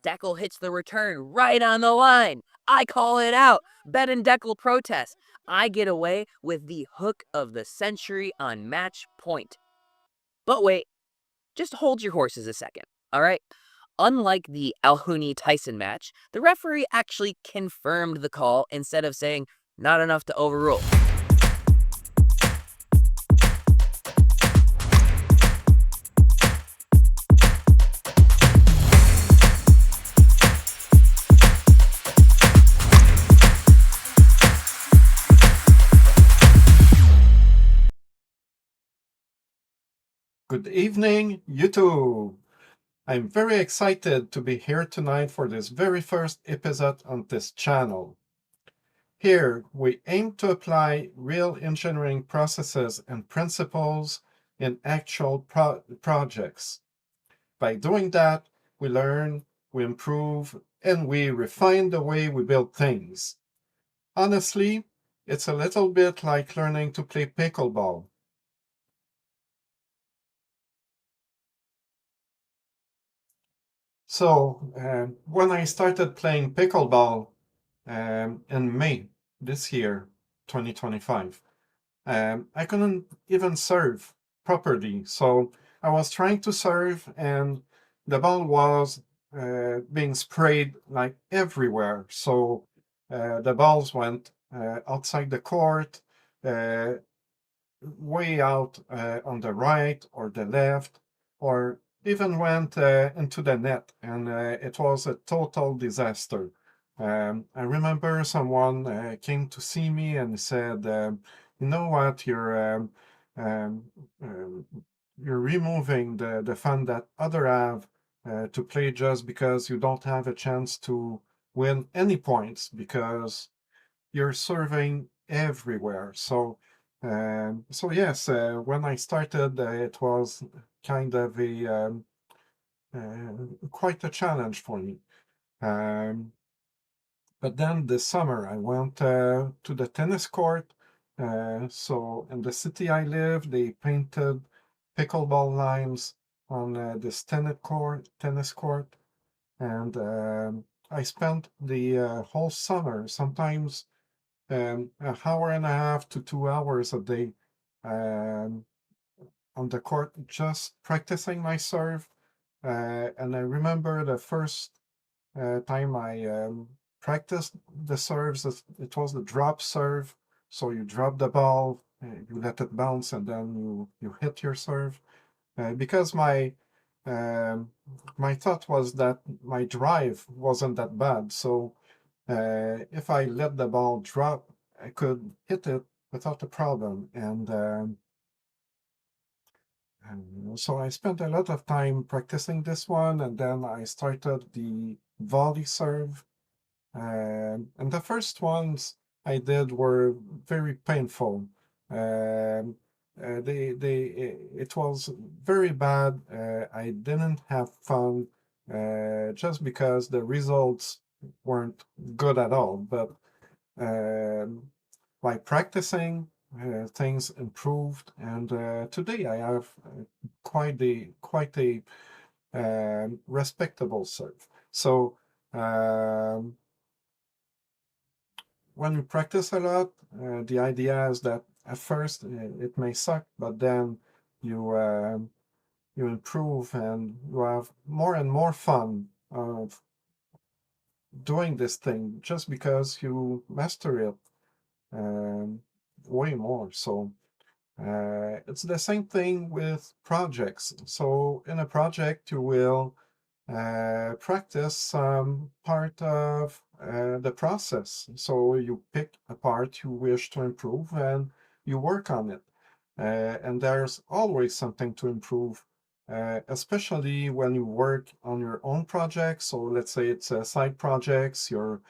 Deckel hits the return right on the line. I call it out. Bet and Deckel protest. I get away with the hook of the century on match point. But wait, just hold your horses a second, all right? Unlike the Alhuni-Tyson match, the referee actually confirmed the call instead of saying, not enough to overrule. Good evening, YouTube! I'm very excited to be here tonight for this very first episode on this channel. Here, we aim to apply real engineering processes and principles in actual projects. By doing that, we learn, we improve, and we refine the way we build things. Honestly, it's a little bit like learning to play pickleball. So, when I started playing pickleball in May this year, 2025, I couldn't even serve properly. So I was trying to serve and the ball was being sprayed like everywhere. So the balls went outside the court, uh, way out on the right or the left, or even went into the net, and it was a total disaster. I remember someone came to see me and said, "You know what? Um, um, you're removing the fun that other have to play just because you don't have a chance to win any points because you're serving everywhere." So yes, when I started, it was kind of quite a challenge for me. Um, but then this summer, I went to the tennis court. So in the city I live, they painted pickleball lines on this tennis court, and I spent the whole summer, sometimes an hour and a half to 2 hours a day um, on the court, just practicing my serve. And I remember the first time I practiced the serves, it was the drop serve. So you drop the ball, you let it bounce, and then you hit your serve. Because um, my thought was that my drive wasn't that bad. So if I let the ball drop, I could hit it without a problem. And so I spent a lot of time practicing this one, and then I started the volley serve. And the first ones I did were very painful. Um, it was very bad. I didn't have fun just because the results weren't good at all. But um, by practicing, things improved, and today I have quite a respectable serve. So um, when you practice a lot, the idea is that at first it may suck, but then you improve and you have more and more fun of doing this thing just because you master it um, way more. So it's the same thing with projects. So in a project, you will practice some part of the process. So you pick a part you wish to improve and you work on it. And there's always something to improve, especially when you work on your own projects. So let's say it's side projects, you're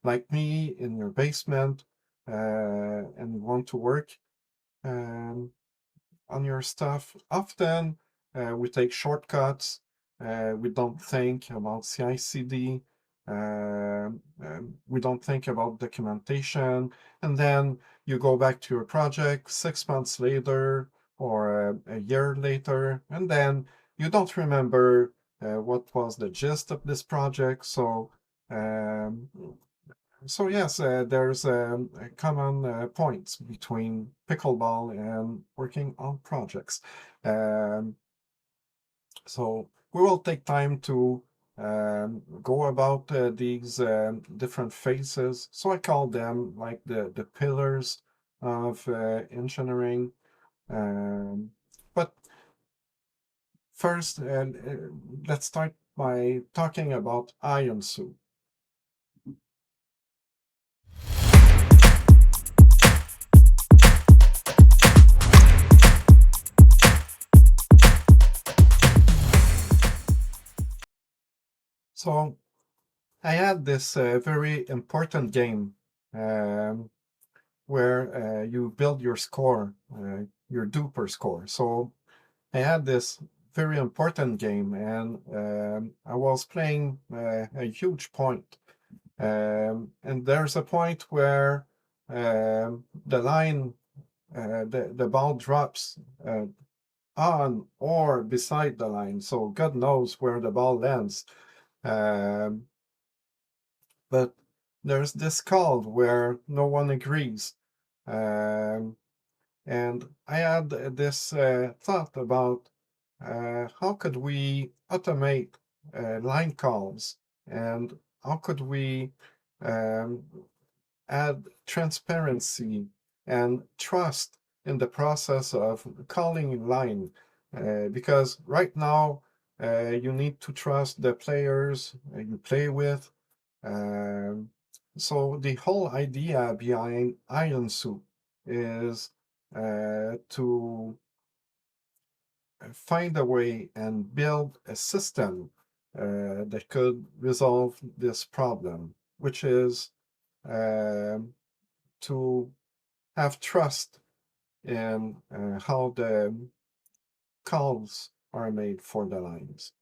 like me in your basement and you want to work um, on your stuff. Often we take shortcuts. We don't think about CI/CD. We don't think about documentation. And then you go back to your project 6 months later or a year later, and then you don't remember what was the gist of this project. So yes, there's common points between pickleball and working on projects. Um, so we will take time to go about these different phases. So I call them like the pillars of engineering. But first, let's start by talking about IonSoup. So I had this very important game where you build your score, your duper score. So I had this very important game, and I was playing a huge point. And there's a point where the line, the ball drops on or beside the line, so God knows where the ball lands. Um, but there's this call where no one agrees. Um, and I had this thought about how could we automate line calls, and how could we um, add transparency and trust in the process of calling line. Because right now, you need to trust the players you play with. Um, so the whole idea behind IonSoup is to find a way and build a system that could resolve this problem, which is um, to have trust in how the calls are made for the lines.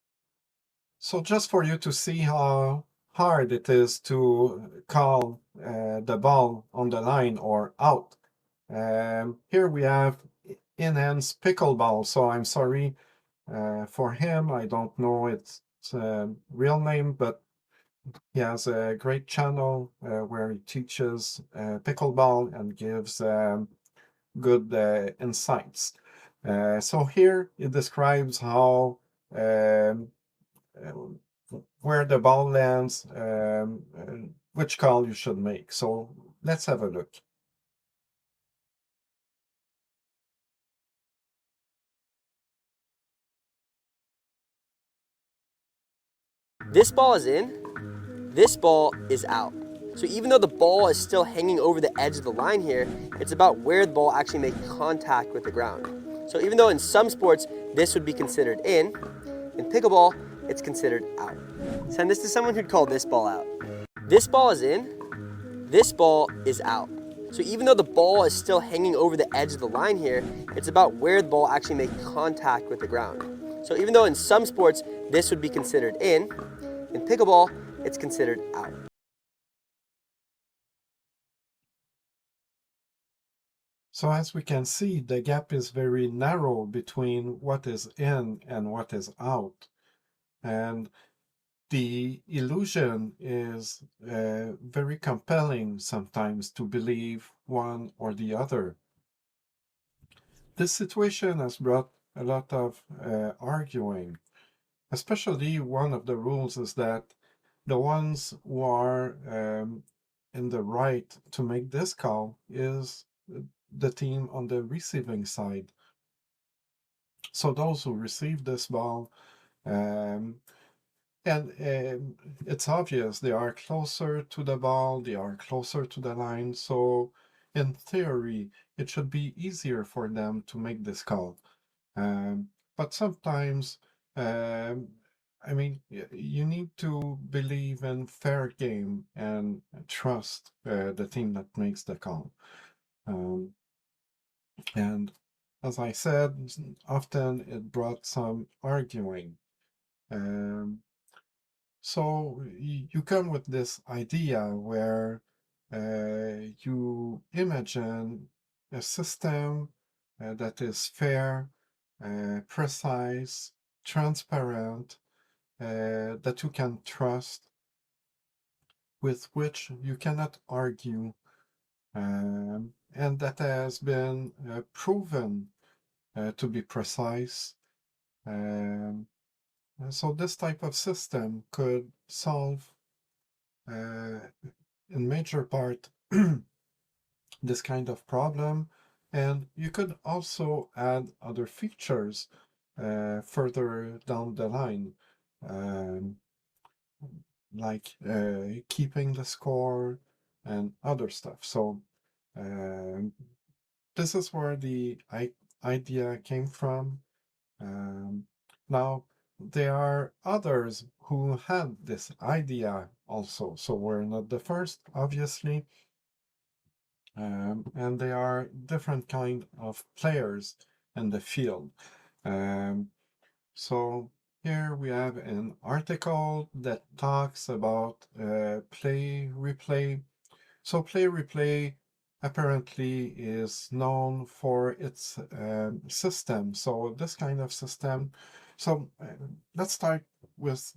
So just for you to see how hard it is to call the ball on the line or out, here we have enhanced pickleball. So I'm sorry for him. I don't know its real name, but he has a great channel where he teaches pickleball and gives good insights. So here it describes how where the ball lands, which call you should make. So let's have a look. This ball is in, this ball is out. So even though the ball is still hanging over the edge of the line here, it's about where the ball actually makes contact with the ground. So even though in some sports this would be considered in pickleball, it's considered out. Send this to someone who'd call this ball out. This ball is in, this ball is out. So even though the ball is still hanging over the edge of the line here, it's about where the ball actually makes contact with the ground. So even though in some sports this would be considered in pickleball, it's considered out. So as we can see, the gap is very narrow between what is in and what is out. And the illusion is very compelling sometimes to believe one or the other. This situation has brought a lot of arguing. Especially one of the rules is that the ones who are in the right to make this call is the team on the receiving side. So those who receive this ball, um, and it's obvious they are closer to the ball, they are closer to the line. So in theory, it should be easier for them to make this call. But sometimes, um, I mean, you need to believe in fair game and trust the team that makes the call. Um, and as I said, often it brought some arguing. Um, so you come with this idea where you imagine a system that is fair, precise, transparent, that you can trust, with which you cannot argue, and that has been proven to be precise. Um, so this type of system could solve, in major part, this kind of problem, and you could also add other features further down the line, um, like keeping the score and other stuff. So um, this is where the idea came from. Um, Now, there are others who had this idea also, so we're not the first, obviously. And they are different kind of players in the field. Um, so here we have an article that talks about PlayReplay. So PlayReplay apparently is known for its system. So this kind of system. So let's start with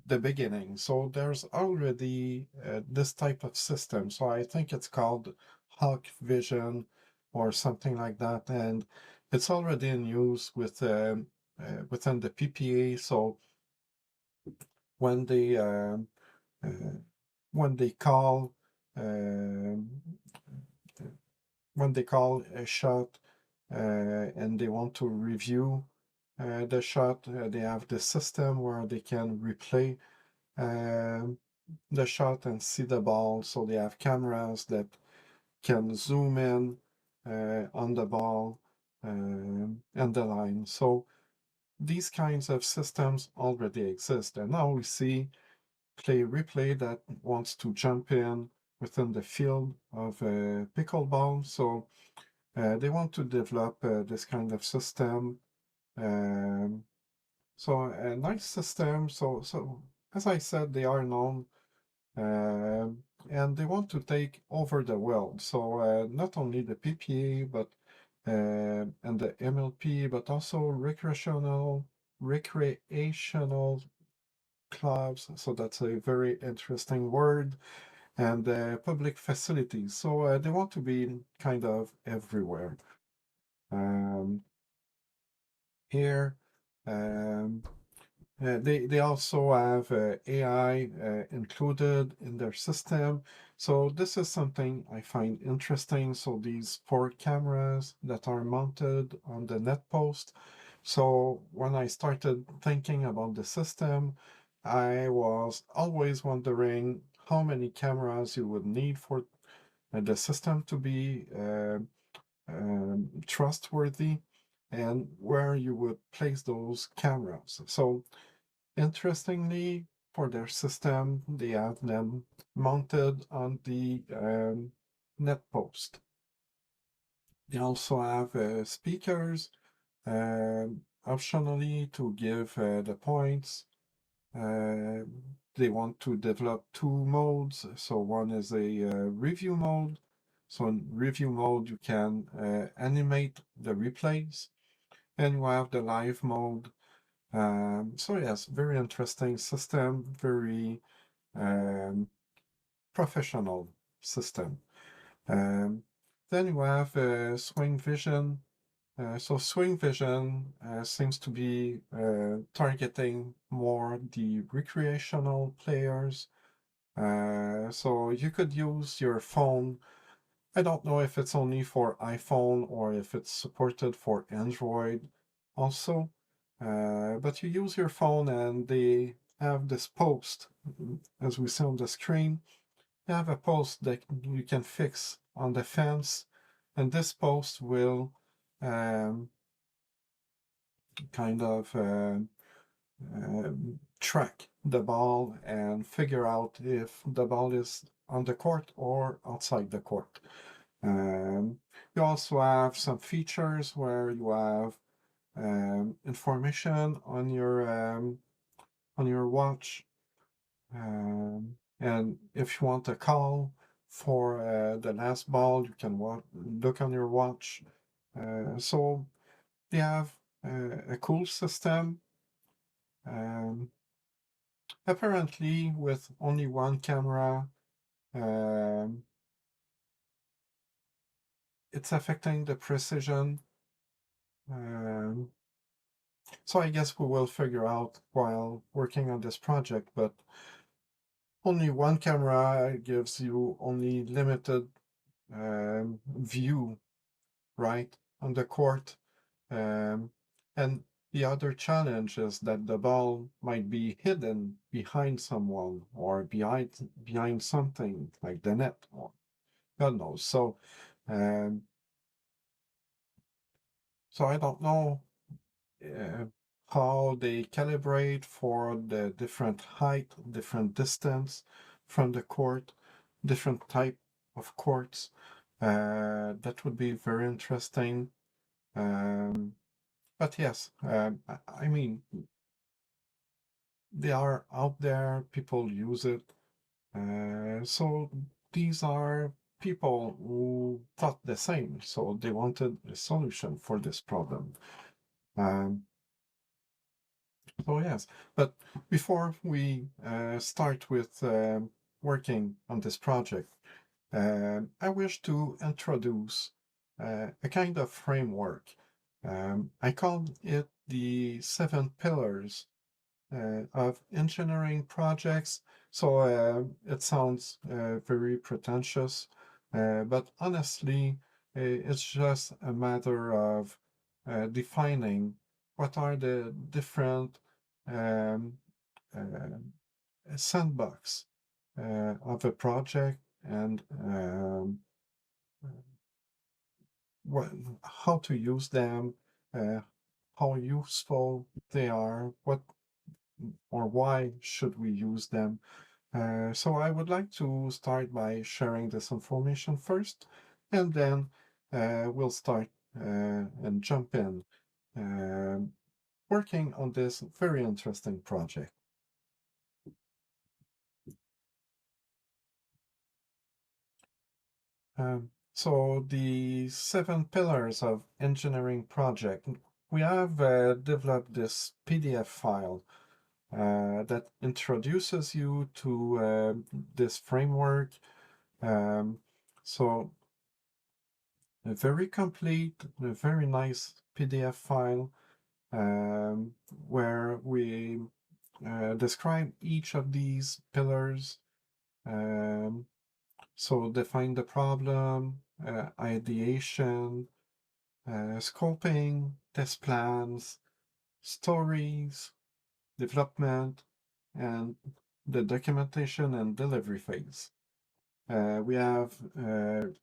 the beginning. So there's already this type of system. So I think it's called Hawk Vision or something like that, and it's already in use with within the PPA. So when they um, uh, when they call um, when they call a shot and they want to review the shot, they have the system where they can replay um, the shot and see the ball. So they have cameras that can zoom in on the ball and the line. So these kinds of systems already exist. And now we see PlayReplay that wants to jump in within the field of pickleball. So they want to develop this kind of system. Um, so a nice system. So as I said, they are known, and they want to take over the world. So not only the PPA, but and the MLP, but also recreational clubs. So that's a very interesting word, and public facilities. So they want to be kind of everywhere. Um, Here, um, they also have AI included in their system. So this is something I find interesting. So these 4 cameras that are mounted on the net post. So when I started thinking about the system, I was always wondering how many cameras you would need for the system to be trustworthy, and where you would place those cameras. So interestingly, for their system, they have them mounted on the net post. They also have speakers, optionally to give the points. They want to develop 2 modes. So one is a review mode. So in review mode, you can animate the replays, and you have the live mode. So yes, very interesting system, very professional system. Then you have SwingVision. So SwingVision seems to be targeting more the recreational players. So you could use your phone. I don't know if it's only for iPhone or if it's supported for Android also. But you use your phone and they have this post, as we see on the screen. You have a post that you can fix on the fence, and this post will um, kind of track the ball and figure out if the ball is on the court or outside the court. You also have some features where you have information on your watch, and if you want a call for the last ball, you can look on your watch. So they have a cool system. Apparently, with only one camera, it's affecting the precision. So I guess we will figure out while working on this project, but only one camera gives you only limited view, right, on the court. And the other challenge is that the ball might be hidden behind someone or behind something like the net or God knows. So I don't know how they calibrate for the different height, different distance from the court, different type of courts. That would be very interesting. But yes, I mean, they are out there, people use it. So these are people who thought the same, so they wanted a solution for this problem. So yes, but before we start with working on this project, I wish to introduce a kind of framework. I call it the 7 pillars of engineering projects. So it sounds very pretentious, but honestly, it's just a matter of defining what are the different um, uh, sandbox of a project and what, how to use them, uh, how useful they are, what or why should we use them. So I would like to start by sharing this information first, and then we'll start and jump in working on this very interesting project. So the 7 pillars of engineering project, we have developed this PDF file that introduces you to this framework. So a very complete, a very nice PDF file where we describe each of these pillars. So define the problem, ideation, scoping, test plans, stories, development, and the documentation and delivery phase. We have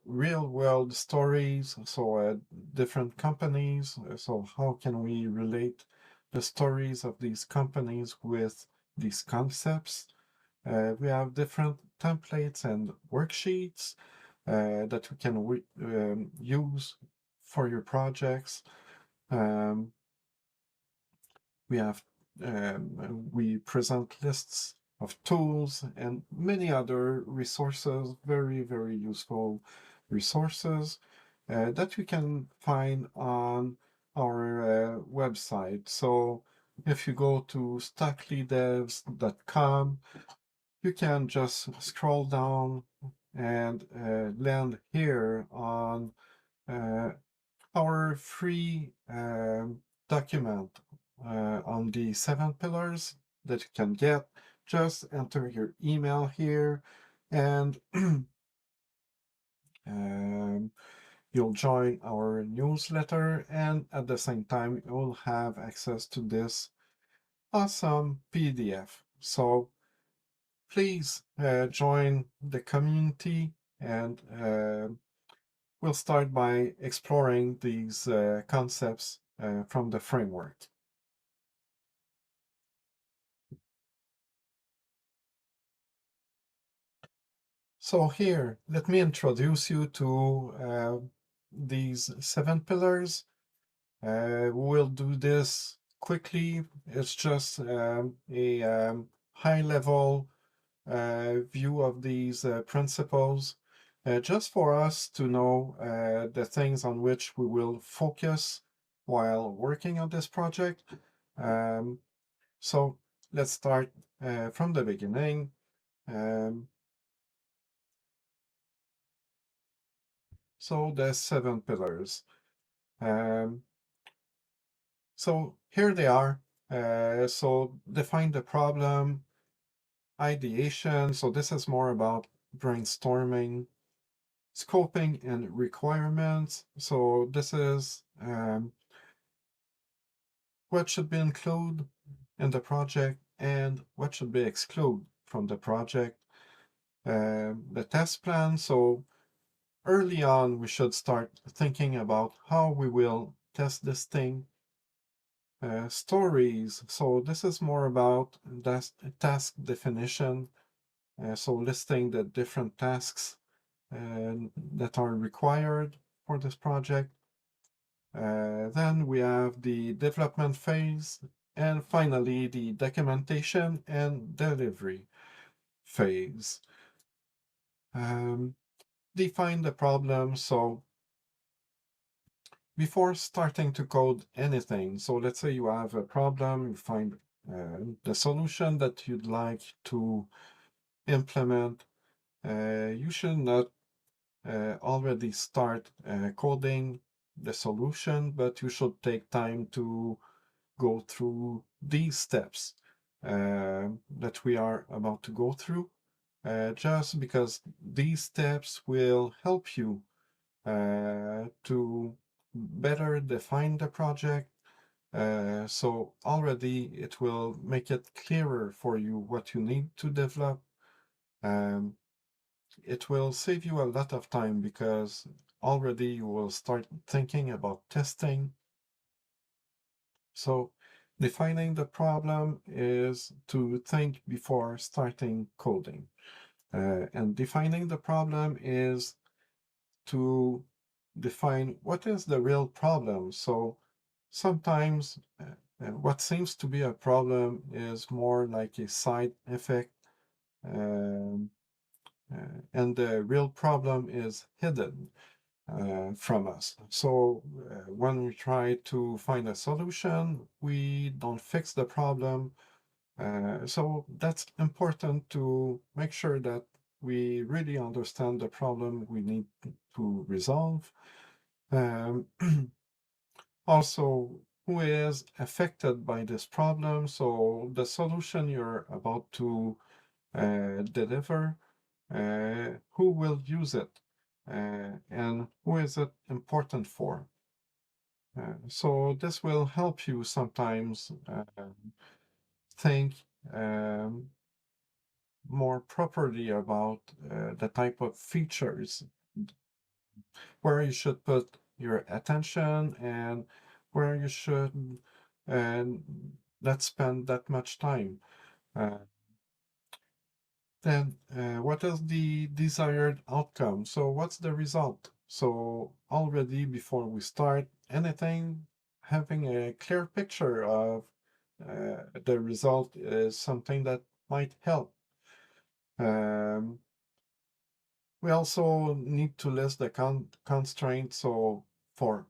real world stories, so different companies. So how can we relate the stories of these companies with these concepts? We have different templates and worksheets that we can use for your projects. We present lists of tools and many other resources, very, very useful resources that you can find on our website. So if you go to stocklydevs.com, you can just scroll down and land here on our free document on the 7 pillars that you can get. Just enter your email here and you'll join our newsletter, and at the same time you'll have access to this awesome PDF. So please join the community, and we'll start by exploring these concepts from the framework. So here, let me introduce you to these 7 pillars. We'll do this quickly. It's just a high-level view of these principles, just for us to know the things on which we will focus while working on this project. So let's start from the beginning. So the 7 pillars. So here they are. So define the problem, ideation. So this is more about brainstorming, scoping and requirements. So this is what should be included in the project and what should be excluded from the project. The test plan. So early on, we should start thinking about how we will test this thing. Stories. So this is more about task definition. So listing the different tasks that are required for this project. Then we have the development phase, and finally the documentation and delivery phase. Define the problem. So before starting to code anything, so let's say you have a problem, you find the solution that you'd like to implement, you should not already start coding the solution, but you should take time to go through these steps that we are about to go through, just because these steps will help you to better define the project. So already it will make it clearer for you what you need to develop. It will save you a lot of time because already you will start thinking about testing. So defining the problem is to think before starting coding. And defining the problem is to define what is the real problem. So sometimes what seems to be a problem is more like a side effect, um, and the real problem is hidden from us. So when we try to find a solution, we don't fix the problem. So that's important to make sure that we really understand the problem we need to resolve. Also, who is affected by this problem? So the solution you're about to deliver, who will use it, and who is it important for? So this will help you sometimes think more properly about the type of features where you should put your attention and where you should not spend that much time. Then what is the desired outcome? So what's the result? So already before we start anything, having a clear picture of the result is something that might help. We also need to list the constraints. So for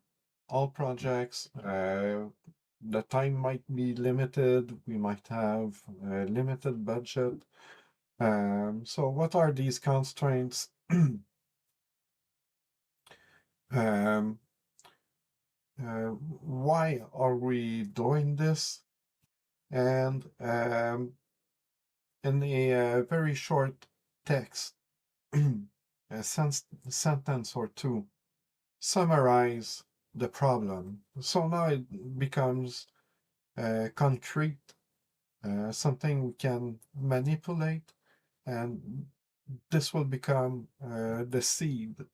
all projects, the time might be limited. We might have a limited budget. So what are these constraints? Why are we doing this? And in a very short text, a sentence or two, summarize the problem. So now it becomes concrete, something we can manipulate, and this will become the seed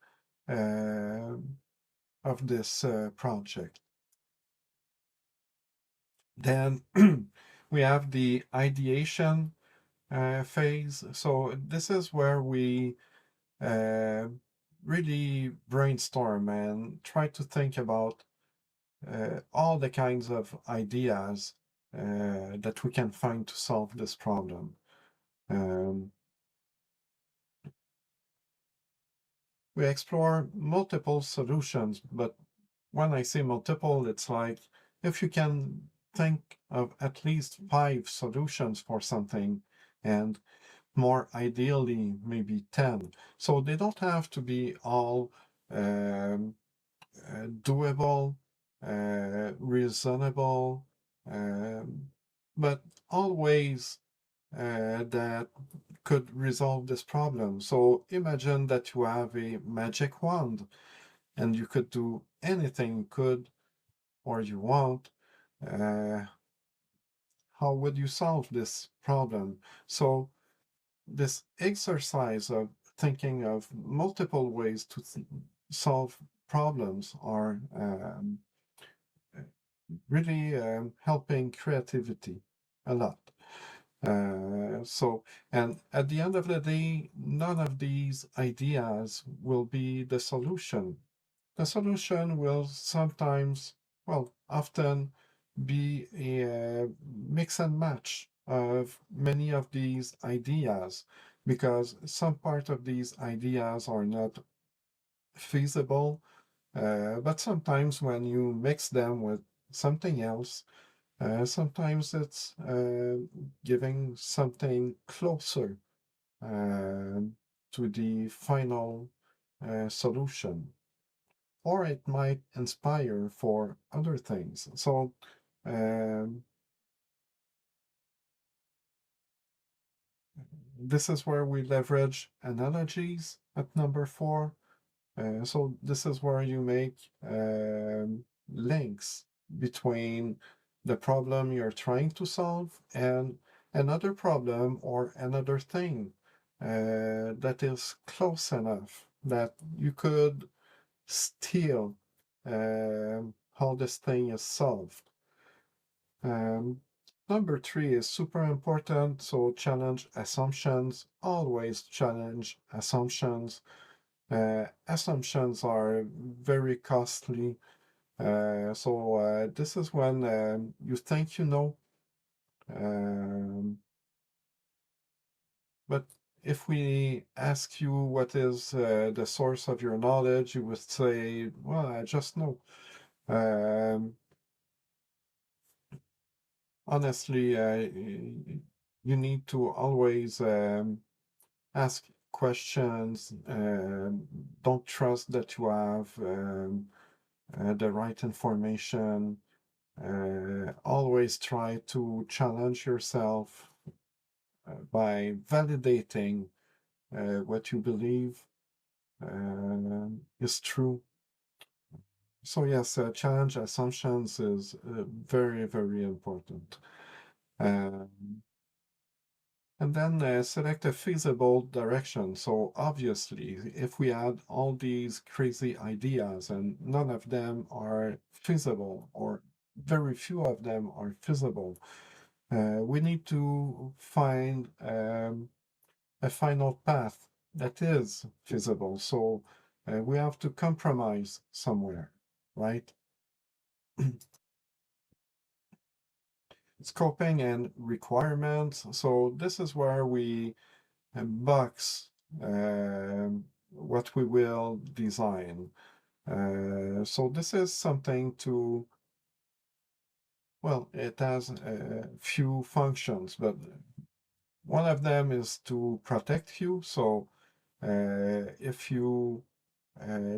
of this project. Then we have the ideation phase. So this is where we really brainstorm and try to think about all the kinds of ideas that we can find to solve this problem. We explore multiple solutions, but when I say multiple, it's like if you can think of at least 5 solutions for something, and more ideally, maybe 10. So they don't have to be all doable, reasonable, but always that could resolve this problem. So imagine that you have a magic wand and you could do anything you could or you want. How would you solve this problem? So this exercise of thinking of multiple ways to solve problems are really helping creativity a lot. And at the end of the day, none of these ideas will be the solution. The solution will sometimes, well, often be a mix and match of many of these ideas, because some part of these ideas are not feasible, but sometimes when you mix them with something else, sometimes it's giving something closer to the final solution, or it might inspire for other things. So this is where we leverage analogies at number 4. So this is where you make links between the problem you're trying to solve and another problem or another thing that is close enough that you could steal how this thing is solved. Number 3 is super important. So challenge assumptions. Always challenge assumptions. Assumptions are very costly. So this is when you think you know. But if we ask you what is the source of your knowledge, you would say, well, I just know. Honestly, you need to always ask questions. Don't trust that you have the right information. Always try to challenge yourself by validating what you believe is true. So yes, challenge assumptions is very, very important. And then select a feasible direction. So obviously, if we add all these crazy ideas and none of them are feasible, or very few of them are feasible, we need to find a final path that is feasible. So we have to compromise somewhere, right? Scoping and requirements. So this is where we box what we will design. So this is something to, well, it has a few functions, but one of them is to protect you. So if you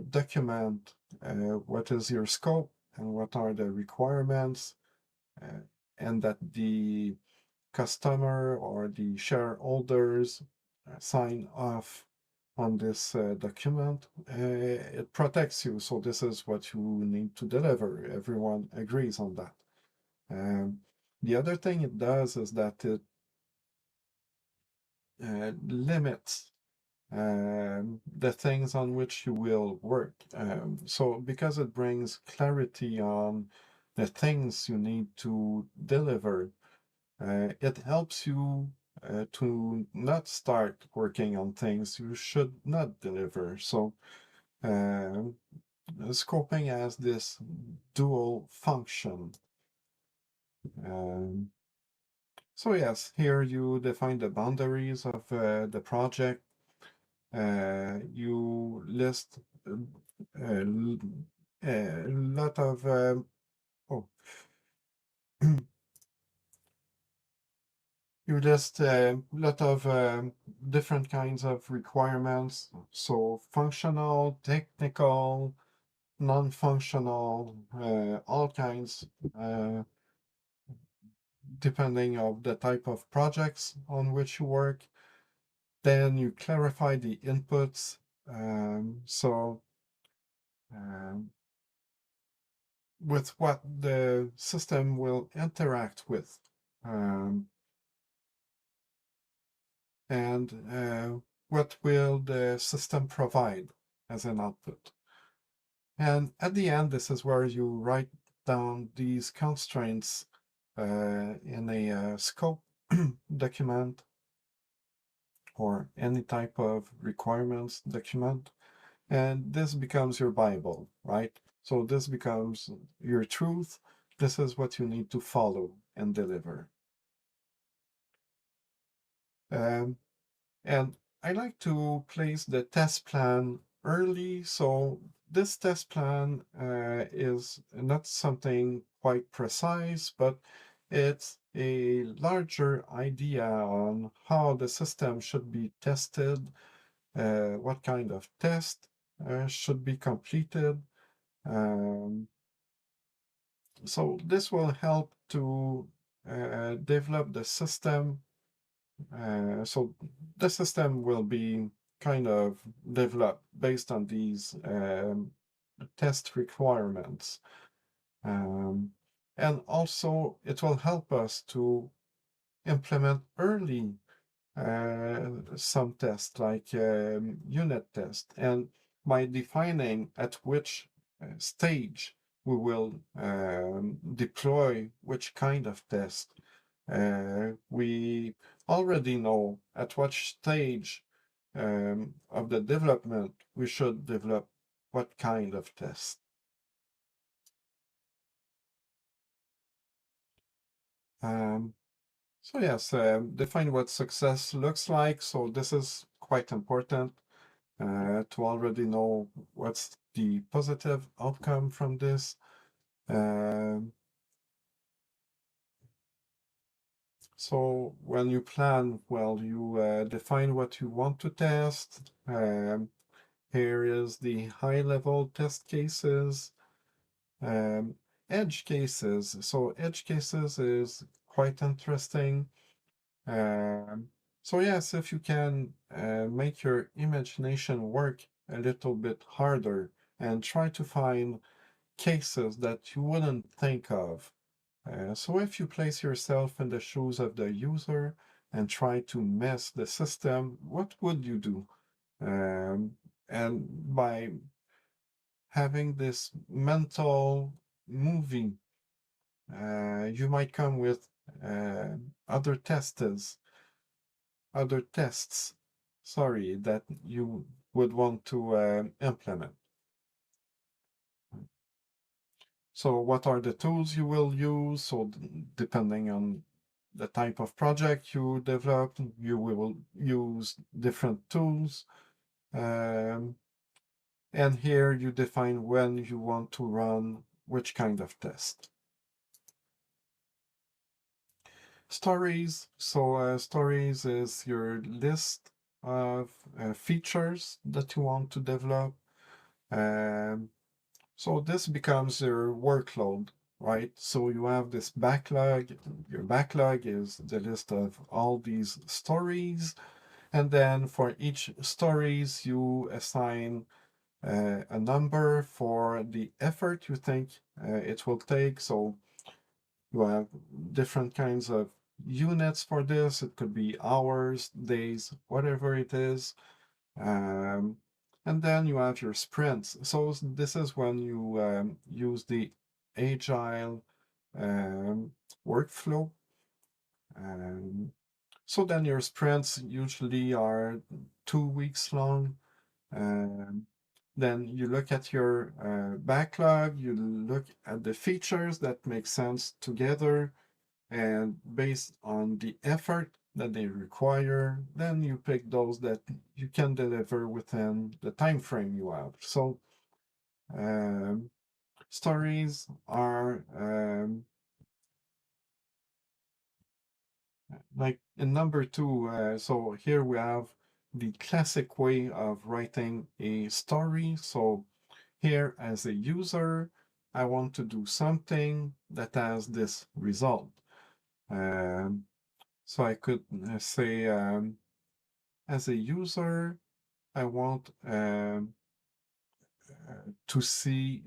document what is your scope and what are the requirements, and that the customer or the shareholders sign off on this document, it protects you. So this is what you need to deliver. Everyone agrees on that. The other thing it does is that it limits the things on which you will work. So because it brings clarity on the things you need to deliver, it helps you to not start working on things you should not deliver. So scoping has this dual function. So yes, here you define the boundaries of the project. You list a lot of you list a lot of different kinds of requirements. So functional, technical, non-functional, all kinds, depending of the type of projects on which you work. Then you clarify the inputs. So with what the system will interact with. Um, and what will the system provide as an output. And at the end, this is where you write down these constraints in a scope document or any type of requirements document. And this becomes your Bible, right? So this becomes your truth. This is what you need to follow and deliver. And I like to place the test plan early. So this test plan is not something quite precise, but it's a larger idea on how the system should be tested, what kind of test should be completed. So this will help to develop the system. So the system will be kind of developed based on these test requirements. And also it will help us to implement early some tests like unit test, and by defining at which stage we will deploy which kind of test, we already know at which stage of the development we should develop what kind of test. So yes, define what success looks like. So this is quite important to already know what's the positive outcome from this. So when you plan, well, you define what you want to test. Here is the high-level test cases, edge cases. So edge cases is quite interesting. So yes, if you can make your imagination work a little bit harder and try to find cases that you wouldn't think of. So if you place yourself in the shoes of the user and try to mess the system, what would you do? And by having this mental movie, you might come with other tests, sorry, that you would want to implement. So what are the tools you will use? So depending on the type of project you develop, you will use different tools. And here you define when you want to run which kind of test. Stories. So stories is your list of features that you want to develop. So this becomes your workload, right? So you have this backlog. Your backlog is the list of all these stories. And then for each stories, you assign a number for the effort you think it will take. So you have different kinds of units for this. It could be hours, days, whatever it is. And then you have your sprints. So this is when you use the agile workflow. So then your sprints usually are 2 weeks long. Then you look at your backlog, you look at the features that make sense together, and based on the effort that they require, then you pick those that you can deliver within the time frame you have. So stories are like in number 2, so here we have the classic way of writing a story. So here, as a user, I want to do something that has this result. So I could say, as a user, I want to see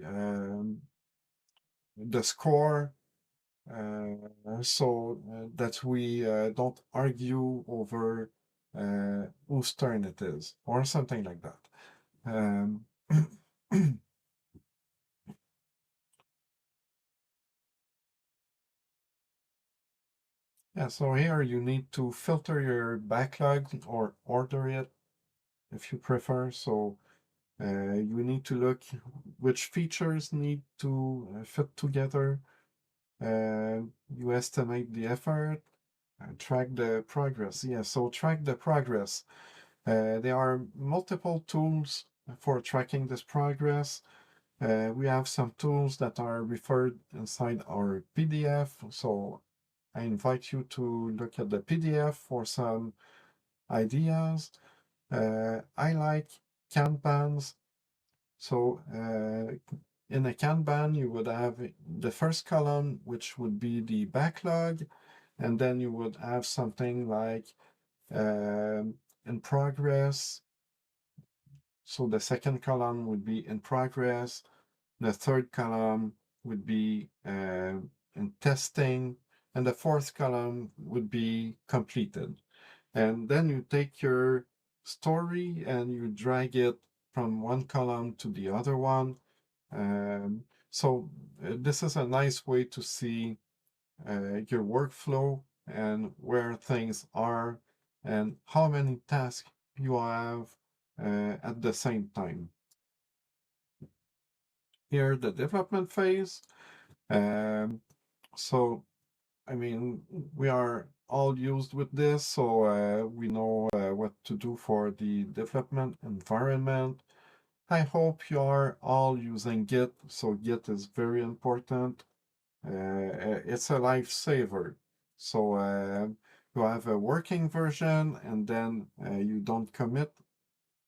the score so that we don't argue over whose turn it is, or something like that. Um, yeah, so here you need to filter your backlog or order it if you prefer. So you need to look which features need to fit together. You estimate the effort, track the progress. Yeah, so track the progress. There are multiple tools for tracking this progress. We have some tools that are referred inside our PDF. So I invite you to look at the PDF for some ideas. I like Kanbans. So in a Kanban, you would have the first column, which would be the backlog, and then you would have something like in progress. So the second column would be in progress. The third column would be in testing, and the fourth column would be completed. And then you take your story and you drag it from one column to the other one. So this is a nice way to see your workflow and where things are and how many tasks you have at the same time. Here, the development phase. So, I mean, we are all used with this, so we know what to do for the development environment. I hope you are all using Git, so Git is very important. It's a lifesaver. So you have a working version, and then you don't commit,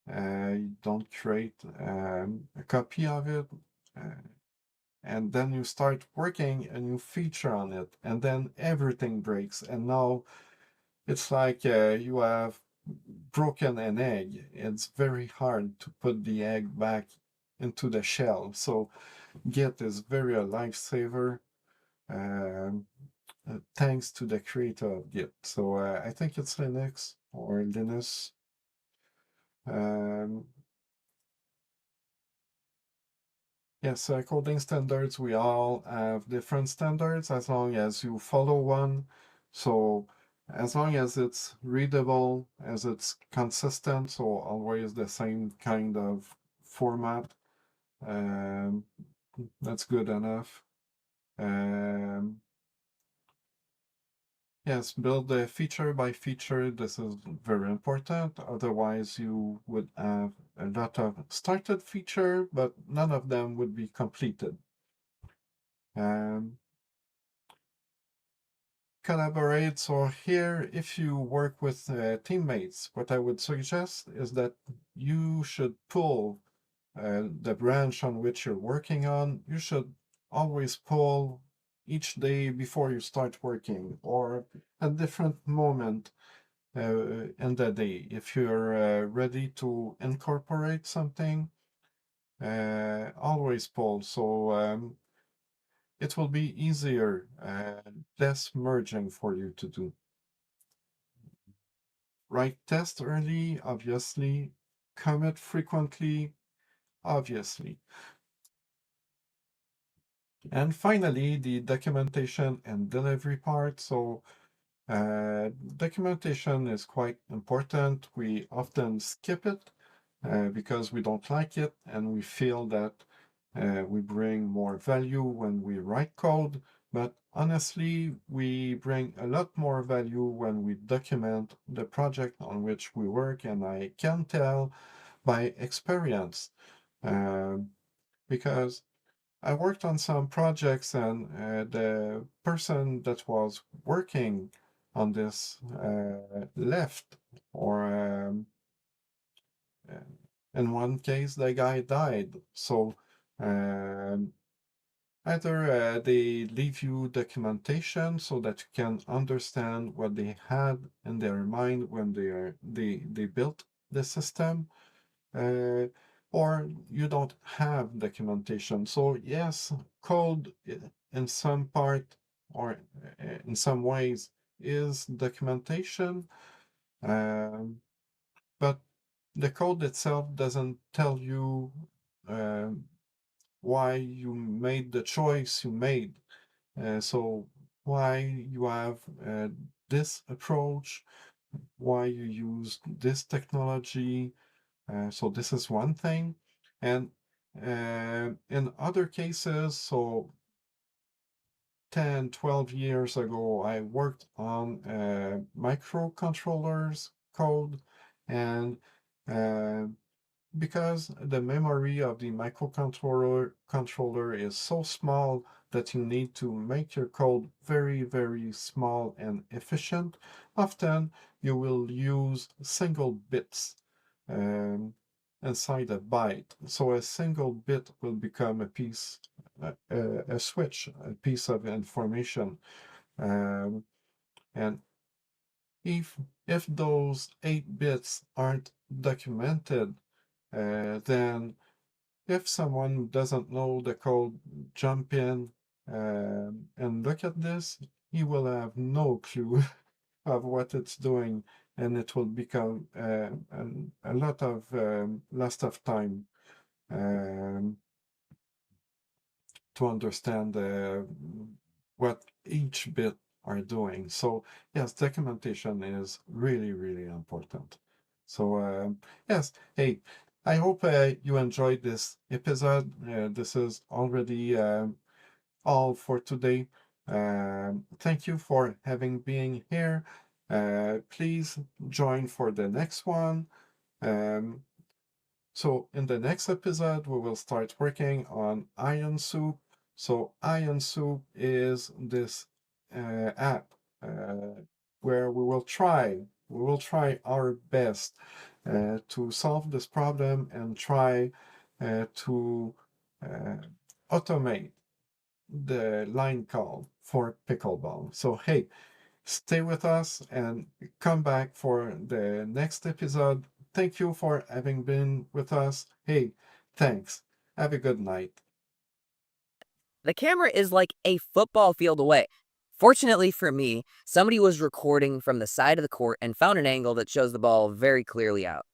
you don't create a copy of it, and then you start working a new feature on it, and then everything breaks, and now it's like you have broken an egg. It's very hard to put the egg back into the shell. So Git is very a lifesaver. Um, thanks to the creator of Git. So I think it's Linux or Linus. Um, yes, coding standards, we all have different standards as long as you follow one. So as long as it's readable, as it's consistent, so always the same kind of format, um, that's good enough. Yes, build the feature by feature. This is very important. Otherwise, you would have a lot of started feature, but none of them would be completed. Collaborate. So here, if you work with teammates, what I would suggest is that you should pull the branch on which you're working on. You should always pull each day before you start working or a different moment in the day. If you're ready to incorporate something, always pull. So it will be easier, less merging for you to do. Write test early, obviously. Commit frequently, obviously. And finally, the documentation and delivery part. So documentation is quite important. We often skip it because we don't like it and we feel that we bring more value when we write code. But honestly, we bring a lot more value when we document the project on which we work, and I can tell by experience because I worked on some projects and the person that was working on this left, or in one case the guy died. So either they leave you documentation so that you can understand what they had in their mind when they built the system, or you don't have documentation. So yes, code in some part or in some ways is documentation, but the code itself doesn't tell you why you made the choice you made. So why you have this approach, why you use this technology. So this is one thing. And in other cases, so 10, 12 years ago, I worked on microcontrollers code, and because the memory of the microcontroller is so small that you need to make your code very, very small and efficient, often you will use single bits inside a byte. So a single bit will become a piece, a switch, a piece of information. And if those 8 bits aren't documented, then if someone doesn't know the code, jump in and look at this, he will have no clue of what it's doing, and it will become a lot of lost of time to understand what each bit are doing. So yes, documentation is really, really important. So yes, hey, I hope you enjoyed this episode. This is already all for today. Thank you for having been here. Please join for the next one. So in the next episode, we will start working on IonSoup. So IonSoup is this app where we will try our best to solve this problem and try to automate the line call for Pickleball. So hey, stay with us and come back for the next episode. Thank you for having been with us. Hey, thanks. Have a good night. The camera is like a football field away. Fortunately for me, somebody was recording from the side of the court and found an angle that shows the ball very clearly out.